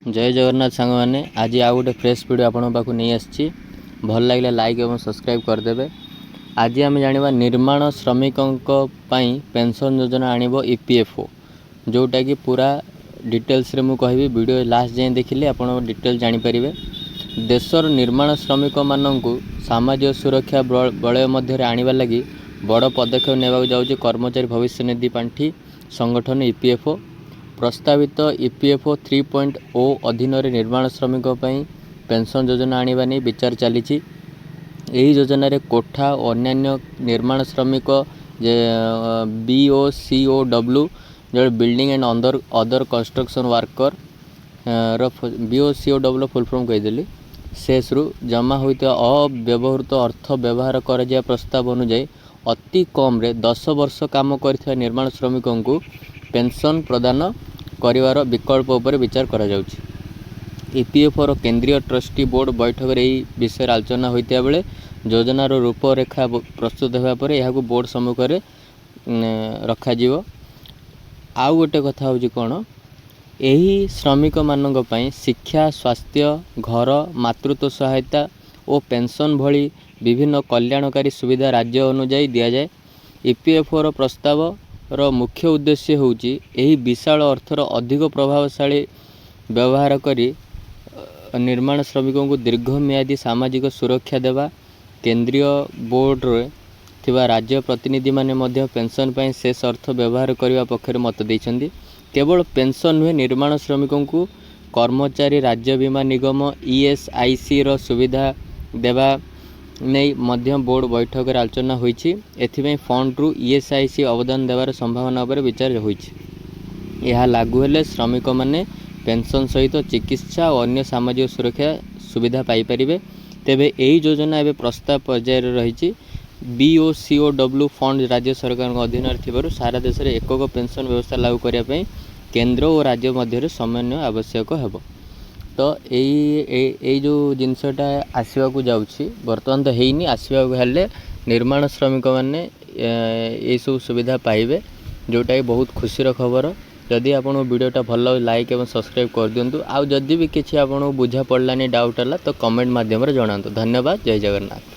जय जगन्नाथ सांग मैंने आज आउ गोटे फ्रेश वीडियो आपण पाक नहीं आसी भल लगे लाइक और सब्सक्राइब करदे। आज आम जाना निर्माण श्रमिकों पेंशन योजना आणव ईपीएफओ जोटा कि पूरा डिटेल्स रे मुझे कहि वीडियो लास्ट जाए देखिले आप डिटेल जानीपर। देशर निर्माण श्रमिक मानू सामाजिक सुरक्षा बलय मध्य आने लगी बड़ पदक्षेप नेबाक जाउछि कर्मचारी भविष्य निधि पांठी संगठन ईपीएफओ। प्रस्तावित ईपीएफओ 3.0 अधीन निर्माण श्रमिक पेंशन योजना आने नहीं विचार चली। योजन कोठा और अन्य निर्माण श्रमिक BOCOW जो building and other construction worker BOCOW full form कहीदेली शेषरू जमा होता अव्यवहृत अर्थ व्यवहार कर प्रस्ताव अनुଯାयी अति कम रे 10 वर्ष काम कर निर्माण श्रमिकों को पेंशन प्रदान करिवार विकल्प उपर विचार करा जाउछि। ईपीएफओ केंद्रीय ट्रस्टी बोर्ड बैठक रे विषय आलोचना होता बेले योजनार रूपरेखा प्रस्तुत होगा पर यह बोर्ड सम्मुख में रखा जीवो। आउ गोटे कथा होछि कोन एही श्रमिक मानक पई शिक्षा स्वास्थ्य घर मातृत्व सहायता और पेंशन भली विभिन्न कल्याणकारी सुविधा राज्य अनुଯାयी दि जाए। ईपीएफओ प्रस्ताव रो मुख्य उद्देश्य होउछि एही विशाल अर्थर अधिक प्रभावशाली व्यवहार करी निर्माण श्रमिकों को दीर्घम्यादी सामाजिक सुरक्षा देवा। केंद्रीय बोर्ड रे थिबा राज्य प्रतिनिधि माने मध्य पेंशन पई शेष अर्थ व्यवहार करने पक्षर मत देइछन्ति। केवल पेंशन नुहे निर्माण श्रमिकों को कर्मचारी राज्य बीमा निगम ESIC रो सुविधा देवा नहीं मध्य बोर्ड बैठक आलोचना होइछि। एथिबे फंड रु ESIC अवदान देवार संभावना पर विचार होइछि। यह लागू हेले श्रमिक माने पेंशन सहित चिकित्सा और अन्य सामाजिक सुरक्षा सुविधा पाई परिबे। तेबे एही योजना एबे प्रस्ताव पर्याय रही। BOCOW फंड राज्य सरकार अधीन थिबारु सारा देश में एकक पेंशन व्यवस्था लागू करने केंद्र और राज्य मध्य समन्वय आवश्यक हेबो। तो यही जो जिनसटा आसवा को जाउछि बर्तमान तो हेनी आसवा हेले निर्माण श्रमिक मैंने ये सब सुविधा पाइबे जोटा कि बहुत खुशी खबर। जदि आपन वीडियोटा भल लाइक और सब्सक्राइब कर दिंतु। आउ जदि भी किसी आपन बुझा पड़लानी डाउट है तो कमेंट माध्यम जनातु। धन्यवाद। जय जगन्नाथ।